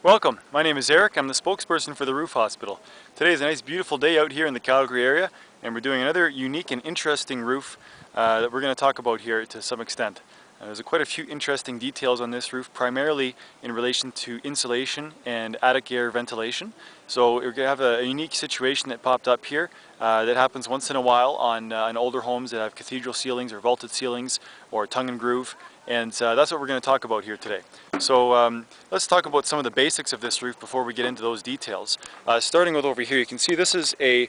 Welcome, my name is Eric. I'm the spokesperson for the Roof Hospital. Today is a nice beautiful day out here in the Calgary area, and we're doing another unique and interesting roof that we're going to talk about here to some extent. There's quite a few interesting details on this roof, primarily in relation to insulation and attic air ventilation. So we're going to have a unique situation that popped up here that happens once in a while on older homes that have cathedral ceilings or vaulted ceilings or tongue and groove, and that's what we're going to talk about here today. So let's talk about some of the basics of this roof before we get into those details. Starting with over here, you can see this is a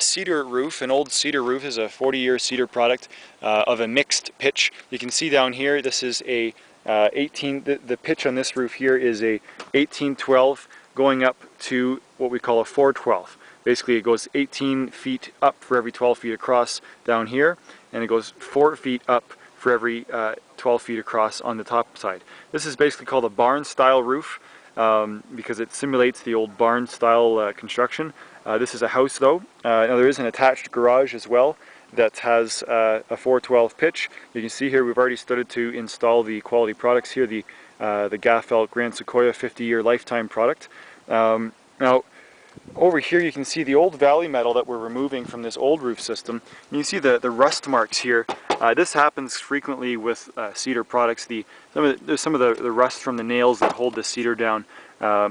cedar roof. An old cedar roof is a 40-year cedar product of a mixed pitch. You can see down here this is a the pitch on this roof here is a 1812 going up to what we call a 412. Basically it goes 18 feet up for every 12 feet across down here, and it goes 4 feet up for every 12 feet across on the top side. This is basically called a barn style roof because it simulates the old barn style construction. This is a house though. Now there is an attached garage as well that has a 412 pitch. You can see here we've already started to install the quality products here, the Gaffel Grand Sequoia 50-year lifetime product. Now over here you can see the old valley metal that we're removing from this old roof system. You can see the rust marks here. This happens frequently with cedar products. Some of the rust from the nails that hold the cedar down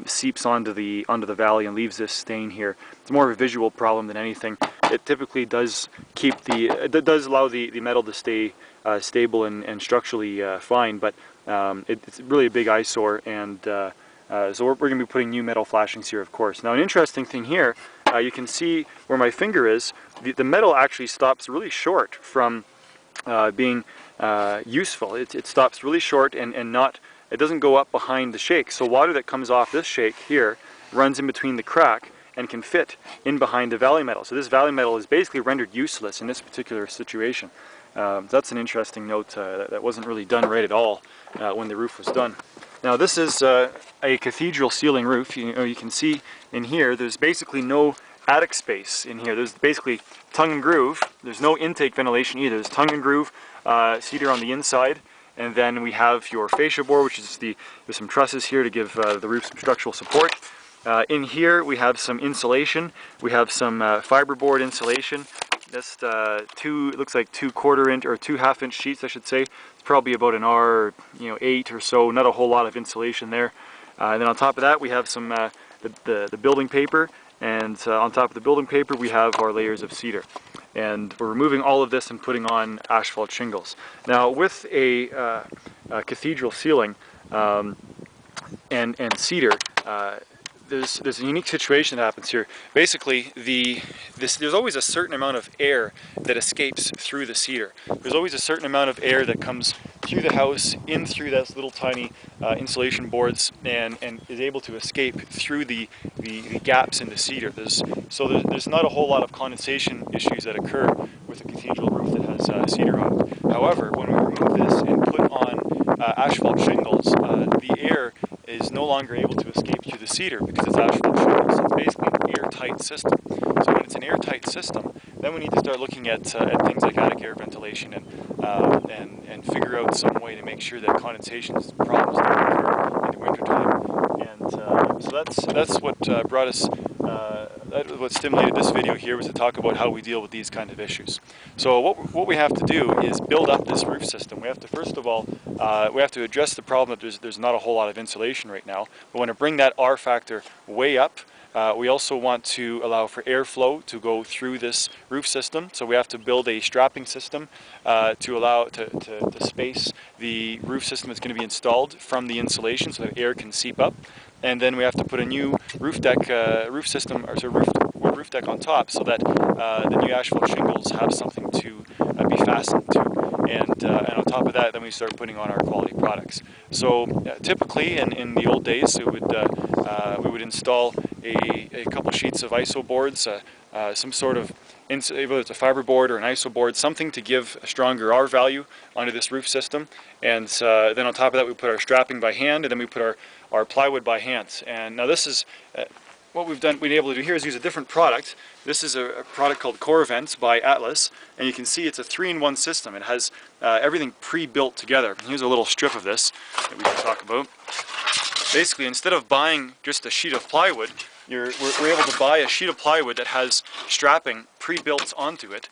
seeps onto the valley and leaves this stain here. It's more of a visual problem than anything. It typically does allow the metal to stay stable and structurally fine, but it's really a big eyesore, and so we're going to be putting new metal flashings here, of course. Now an interesting thing here, you can see where my finger is, the metal actually stops really short from being useful. It stops really short and it doesn't go up behind the shake. So water that comes off this shake here runs in between the crack and can fit in behind the valley metal. So this valley metal is basically rendered useless in this particular situation. That's an interesting note that wasn't really done right at all when the roof was done. Now this is a cathedral ceiling roof. You can see in here there's basically no attic space in here. There's basically tongue and groove. There's no intake ventilation either. There's tongue and groove, cedar on the inside, and then we have your fascia board, which is there's some trusses here to give the roof some structural support. In here we have some insulation. We have some fiberboard insulation. Just it looks like 2 1/4 inch or 2 1/2 inch sheets, I should say. It's probably about an R8 or so. Not a whole lot of insulation there. And then on top of that we have some the building paper, and on top of the building paper we have our layers of cedar. And we're removing all of this and putting on asphalt shingles. Now with a cathedral ceiling and cedar, there's a unique situation that happens here. Basically, there's always a certain amount of air that escapes through the cedar. There's always a certain amount of air that comes through the house, in through those little tiny insulation boards, and is able to escape through the gaps in the cedar. There's not a whole lot of condensation issues that occur with a cathedral roof that has cedar on it. However, when we remove this and put on asphalt shingles, the air is no longer able to escape through the cedar because it's asphalt shingles. It's basically an airtight system. So when it's an airtight system, then we need to start looking at things like attic air ventilation and figure out some way to make sure that condensation problems don't occur in the wintertime. And so that's what brought us. What stimulated this video here was to talk about how we deal with these kind of issues. So what we have to do is build up this roof system. We have to, first of all, we have to address the problem that there's not a whole lot of insulation right now. We want to bring that R factor way up. We also want to allow for airflow to go through this roof system. So we have to build a strapping system to allow to space the roof system that's going to be installed from the insulation so that air can seep up. And then we have to put a new roof deck, roof deck on top, so that the new asphalt shingles have something to be fastened to. And on top of that, then we start putting on our quality products. So typically, in the old days, we would install a couple sheets of ISO boards, some sort of, whether it's a fiberboard or an ISO board, something to give a stronger R value onto this roof system. And then on top of that, we put our strapping by hand, and then we put our plywood by hand. And now this is what we've been able to do here is use a different product. This is a product called Core Vents by Atlus, and you can see it's a 3-in-1 system. It has everything pre-built together. Here's a little strip of this that we can talk about. basically, instead of buying just a sheet of plywood, we're able to buy a sheet of plywood that has strapping pre-built onto it,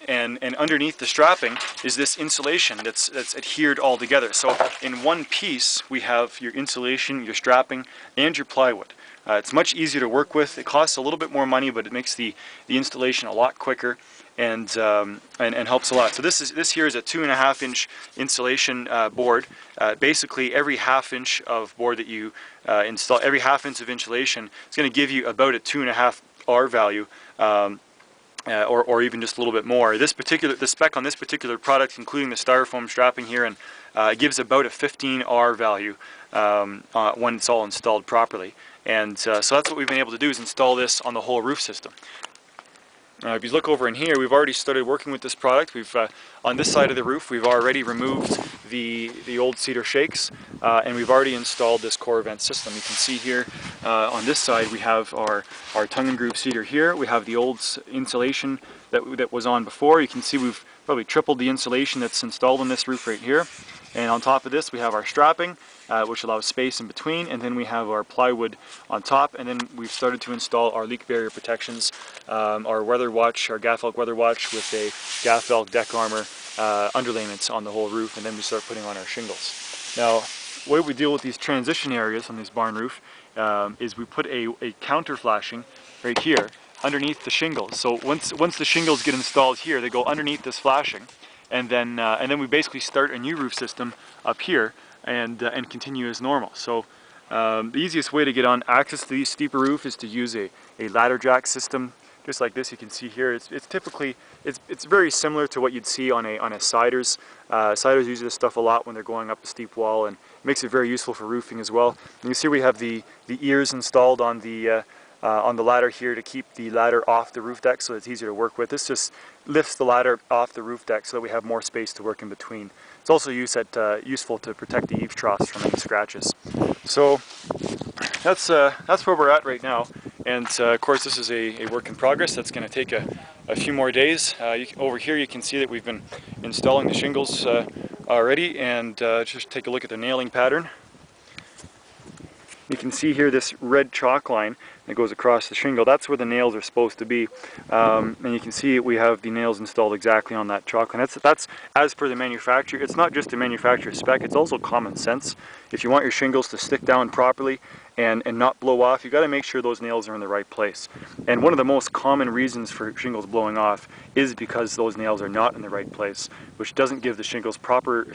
and underneath the strapping is this insulation that's adhered all together. So in one piece we have your insulation, your strapping, and your plywood. It's much easier to work with. It costs a little bit more money, but it makes the installation a lot quicker and helps a lot. So this here is a 2.5 inch insulation board. Basically, every ½ inch of board that you install, every ½ inch of insulation, is going to give you about a 2.5 R value. Or even just a little bit more. The spec on this particular product, including the styrofoam strapping here, and gives about a 15 R value when it's all installed properly. And so that's what we've been able to do, is install this on the whole roof system. If you look over in here, we've already started working with this product. We've on this side of the roof, we've already removed the old cedar shakes, and we've already installed this core vent system. You can see here on this side we have our tongue and groove cedar here. We have the old insulation that was on before. You can see we've probably tripled the insulation that's installed on this roof right here. And on top of this we have our strapping, which allows space in between, and then we have our plywood on top, and then we've started to install our leak barrier protections, our weather watch, our gaff elk weather watch with a gaff elk deck armor underlayments on the whole roof, and then we start putting on our shingles. Now, the way we deal with these transition areas on this barn roof is we put a counter flashing right here underneath the shingles. So once the shingles get installed here, they go underneath this flashing, and then we basically start a new roof system up here and continue as normal. So the easiest way to get on access to the steeper roof is to use a ladder jack system, just like this. You can see here it's typically it's very similar to what you'd see on a siders. Siders use this stuff a lot when they're going up a steep wall, and it makes it very useful for roofing as well. And you see we have the ears installed on the ladder here to keep the ladder off the roof deck, so it's easier to work with. This just lifts the ladder off the roof deck so that we have more space to work in between. It's also useful to protect the eaves troughs from any scratches. So that's where we're at right now, and of course this is a work in progress. That's going to take a few more days. Over here you can see that we've been installing the shingles already, and just take a look at the nailing pattern. You can see here this red chalk line that goes across the shingle. That's where the nails are supposed to be, and you can see we have the nails installed exactly on that chalk line. That's as per the manufacturer. It's not just a manufacturer spec, it's also common sense. If you want your shingles to stick down properly and not blow off, you got to make sure those nails are in the right place. And one of the most common reasons for shingles blowing off is because those nails are not in the right place, which doesn't give the shingles proper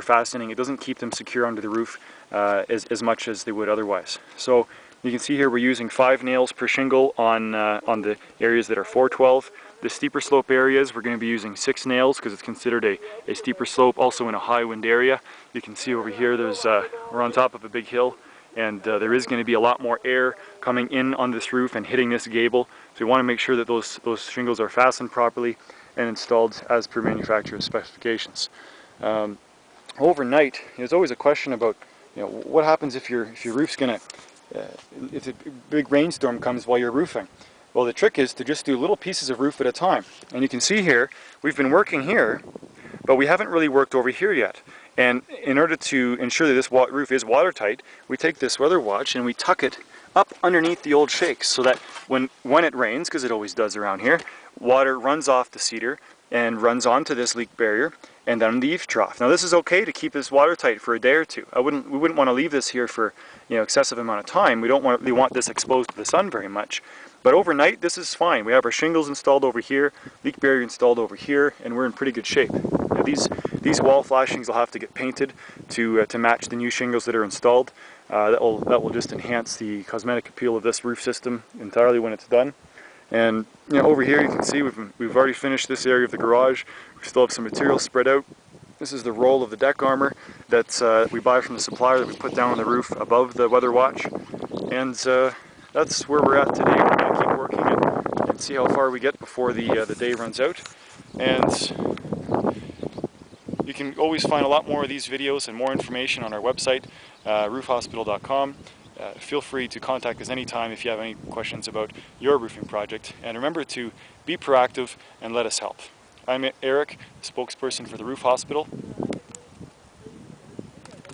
fastening. It doesn't keep them secure under the roof as much as they would otherwise. So you can see here we're using 5 nails per shingle on the areas that are 412. The steeper slope areas we're going to be using 6 nails because it's considered a steeper slope, also in a high wind area. You can see over here we're on top of a big hill, and there is going to be a lot more air coming in on this roof and hitting this gable. So we want to make sure that those shingles are fastened properly and installed as per manufacturer's specifications. Overnight, there's always a question about what happens if your roof's going to if a big rainstorm comes while you're roofing. Well, the trick is to just do little pieces of roof at a time. And you can see here, we've been working here, but we haven't really worked over here yet. And in order to ensure that this roof is watertight, we take this weather watch and we tuck it up underneath the old shakes, so that when it rains, because it always does around here, water runs off the cedar and runs onto this leak barrier and then the eaves trough. Now this is okay to keep this watertight for a day or two. We wouldn't want to leave this here for excessive amount of time. We don't really want this exposed to the sun very much. But overnight this is fine. We have our shingles installed over here, leak barrier installed over here, and we're in pretty good shape. Now, these wall flashings will have to get painted to match the new shingles that are installed. That will just enhance the cosmetic appeal of this roof system entirely when it's done. And over here you can see we've already finished this area of the garage. We still have some material spread out. This is the roll of the deck armor that we buy from the supplier that we put down on the roof above the weather watch. And that's where we're at today. We're going to keep working it and see how far we get before the day runs out. And you can always find a lot more of these videos and more information on our website, roofhospital.com. Feel free to contact us anytime if you have any questions about your roofing project. And remember to be proactive and let us help. I'm Eric, spokesperson for the Roof Hospital.